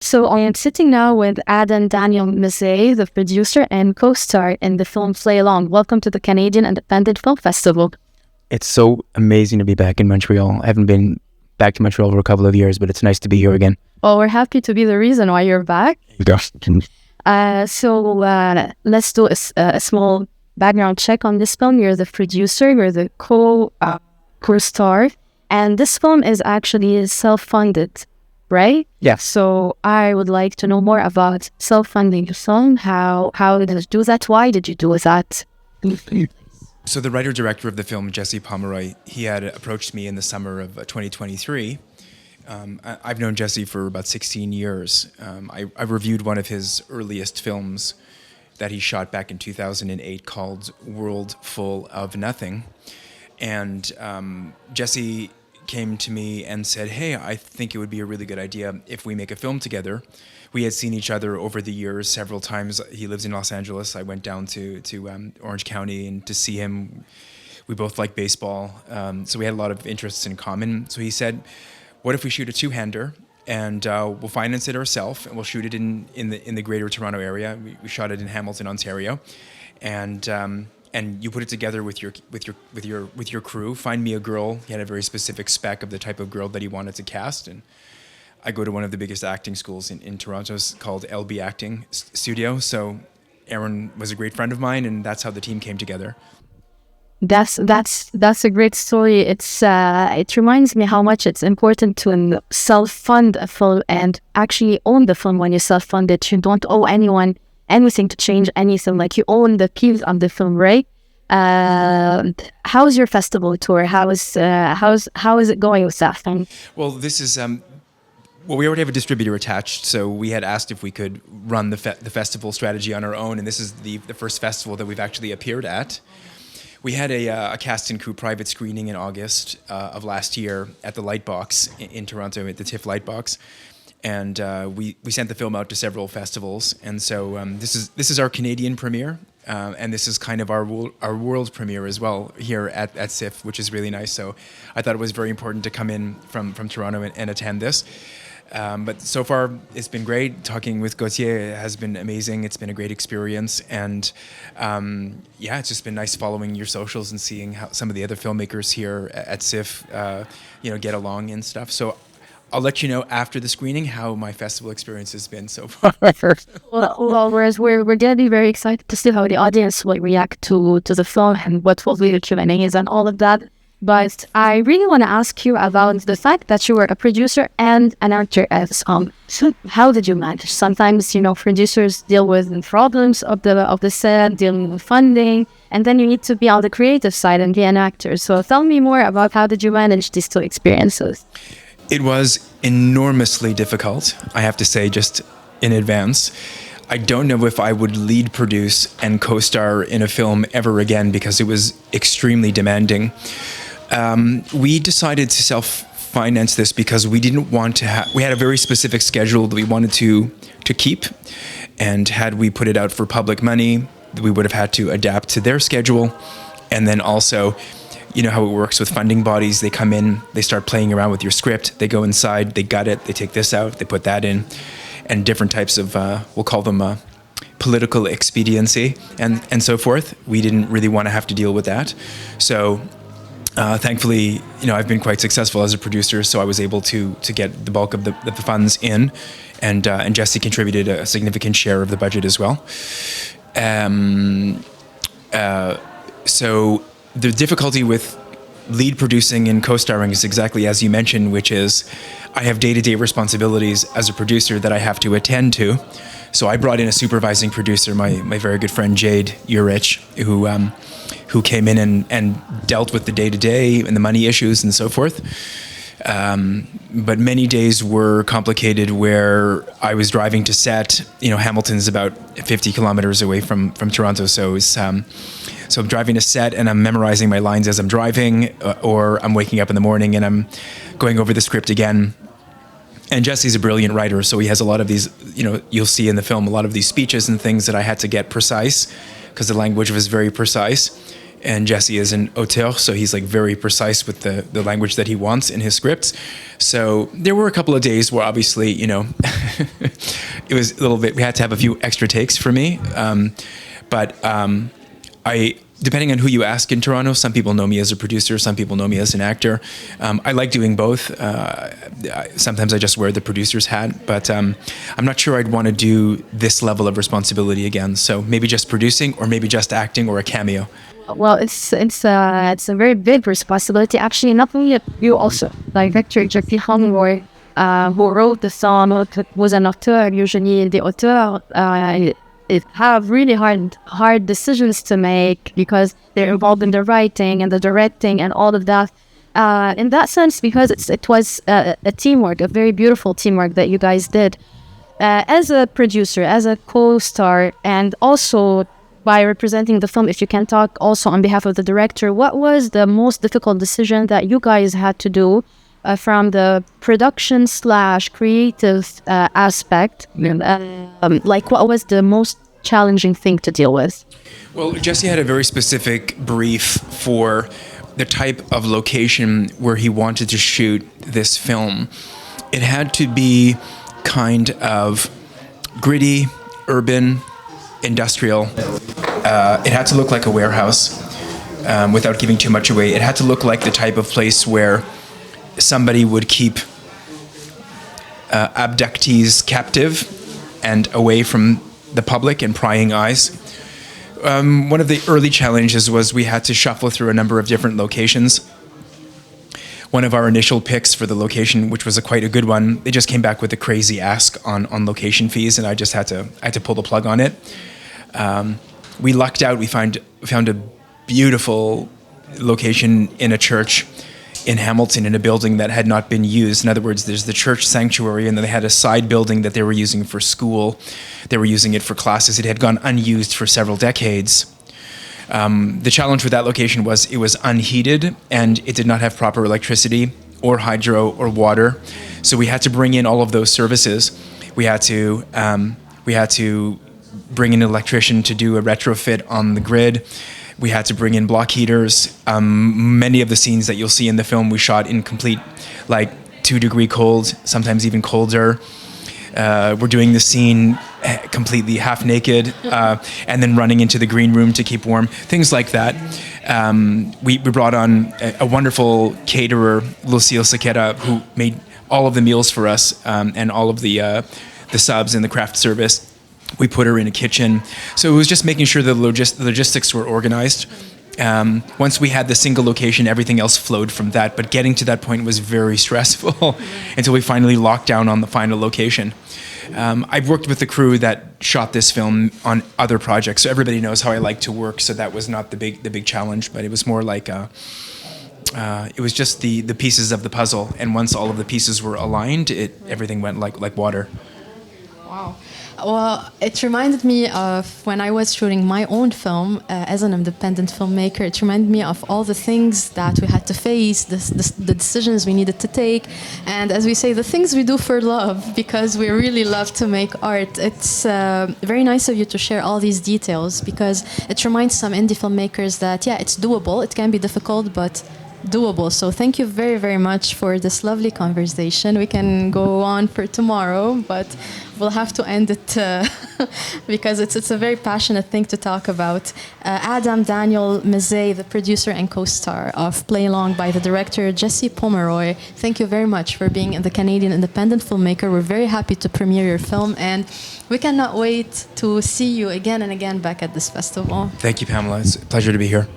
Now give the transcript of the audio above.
So I am sitting now with Adam Daniel Mazzei, the producer and co-star in the film Play Along. Welcome to the Canadian Independent Film Festival. It's so amazing to be back in Montreal. I haven't been back to Montreal for a couple of years, but it's nice to be here again. Well, we're happy to be the reason why you're back. Let's Let's do a small background check on this film. You're the producer, you're the co-star, and this film is actually self-funded, right? Yeah. So I would like to know more about self-funding your film. How did you do that? Why did you do that? So the writer-director of the film, Jesse Pomeroy, he had approached me in the summer of 2023. I've known Jesse for about 16 years. I reviewed one of his earliest films that he shot back in 2008 called World Full of Nothing. And Jesse came to me and said, hey, I think it would be a really good idea if we make a film together. We had seen each other over the years several times. He lives in Los Angeles. I went down to Orange County and to see him. We both like baseball, so we had a lot of interests in common. So he said, what if we shoot a two-hander and we'll finance it ourselves and we'll shoot it in the greater Toronto area. We shot it in Hamilton, Ontario, and you put it together with your crew. Find me a girl. He had a very specific spec of the type of girl that he wanted to cast, and I go to one of the biggest acting schools in Toronto called LB Acting Studio. So Aaron was a great friend of mine, and that's how the team came together. That's a great story. It reminds me how much it's important to self-fund a film and actually own the film. When you self-fund it, you don't owe anyone anything to change anything. Like, you own the keys of the film, right? How's your festival tour? How is it going with that thing? Well, this is we already have a distributor attached, so we had asked if we could run the festival strategy on our own, and this is the first festival that we've actually appeared at. We had a cast and crew private screening in August of last year at the Lightbox in Toronto, at the TIFF Lightbox, and we sent the film out to several festivals. And so this is our Canadian premiere, and this is kind of our world premiere as well here at SIFF, which is really nice. So I thought it was very important to come in from Toronto and attend this. But so far, it's been great. Talking with Gauthier has been amazing. It's been a great experience. And it's just been nice following your socials and seeing how some of the other filmmakers here at SIFF, get along and stuff. So I'll let you know after the screening how my festival experience has been so far. Whereas we're going to be very excited to see how the audience will react to the film and what will be the Q&As and all of that. But I really want to ask you about the fact that you were a producer and an actor at some. So how did you manage? Sometimes, producers deal with problems of the set, dealing with funding, and then you need to be on the creative side and be an actor. So tell me more about how did you manage these two experiences? It was enormously difficult, I have to say, just in advance. I don't know if I would lead produce and co-star in a film ever again because it was extremely demanding. We decided to self-finance this because we didn't want to we had a very specific schedule that we wanted to keep, and had we put it out for public money, we would have had to adapt to their schedule. And then also, you know how it works with funding bodies. They come in, they start playing around with your script, they go inside, they gut it, they take this out, they put that in, and different types of, we'll call them political expediency and so forth. We didn't really want to have to deal with that. So thankfully, I've been quite successful as a producer, so I was able to get the bulk of the funds in, and Jesse contributed a significant share of the budget as well. So the difficulty with lead producing and co-starring is exactly as you mentioned, which is I have day-to-day responsibilities as a producer that I have to attend to. So I brought in a supervising producer, my very good friend Jade Urich, who came in and dealt with the day-to-day and the money issues and so forth. But many days were complicated where I was driving to set. Hamilton's about 50 kilometers away from Toronto, so I'm driving to set and I'm memorizing my lines as I'm driving, or I'm waking up in the morning and I'm going over the script again. And Jesse's a brilliant writer, so he has a lot of these, you'll see in the film, a lot of these speeches and things that I had to get precise because the language was very precise. and Jesse is an auteur, so he's like very precise with the language that he wants in his scripts. So there were a couple of days where obviously, you know, it was a little bit, we had to have a few extra takes for me. But depending on who you ask in Toronto, some people know me as a producer, some people know me as an actor. I like doing both. Sometimes I just wear the producer's hat, but I'm not sure I'd want to do this level of responsibility again. So maybe just producing, or maybe just acting, or a cameo. Well, it's a very big responsibility. Actually, not only you, also like Victor Jackie Hungroy, who wrote the song, was an auteur. Usually, the auteur it have really hard decisions to make because they're involved in the writing and the directing and all of that. In that sense, because it was a teamwork, a very beautiful teamwork that you guys did. As a producer, as a co-star, and also by representing the film, if you can talk also on behalf of the director, what was the most difficult decision that you guys had to do from the production / creative aspect? Like, what was the most challenging thing to deal with? Well, Jesse had a very specific brief for the type of location where he wanted to shoot this film. It had to be kind of gritty, urban, industrial. It had to look like a warehouse without giving too much away. It had to look like the type of place where somebody would keep abductees captive and away from the public and prying eyes. One of the early challenges was we had to shuffle through a number of different locations. One of our initial picks for the location, which was quite a good one, they just came back with a crazy ask on location fees, and I just had to pull the plug on it. We lucked out. We found a beautiful location in a church in Hamilton, in a building that had not been used. In other words, there's the church sanctuary, and then they had a side building that they were using for school. They were using it for classes. It had gone unused for several decades. The challenge with that location was it was unheated, and it did not have proper electricity or hydro or water. So we had to bring in all of those services. We had to bring in an electrician to do a retrofit on the grid. We had to bring in block heaters. Many of the scenes that you'll see in the film we shot in complete, like 2-degree cold, sometimes even colder. We're doing the scene completely half naked, and then running into the green room to keep warm, things like that. We brought on a wonderful caterer, Lucille Sequeira, who made all of the meals for us, and all of the subs and the craft service. We put her in a kitchen. So it was just making sure the logistics were organized. Once we had the single location, everything else flowed from that. But getting to that point was very stressful until we finally locked down on the final location. I've worked with the crew that shot this film on other projects, so everybody knows how I like to work. So that was not the big challenge, but it was more like it was just the pieces of the puzzle. And once all of the pieces were aligned, everything went like water. Wow. Well, it reminded me of when I was shooting my own film as an independent filmmaker. It reminded me of all the things that we had to face, the decisions we needed to take, and as we say, the things we do for love, because we really love to make art. It's very nice of you to share all these details, because it reminds some indie filmmakers that, yeah, it's doable. It can be difficult, but doable. So thank you very, very much for this lovely conversation. We can go on for tomorrow, but we'll have to end it because it's a very passionate thing to talk about. Adam Daniel Mazzei, the producer and co-star of Play Along by the director Jesse Pomeroy, thank you very much for being the Canadian independent filmmaker. We're very happy to premiere your film, and we cannot wait to see you again and again back at this festival. Thank you, Pamela. It's a pleasure to be here.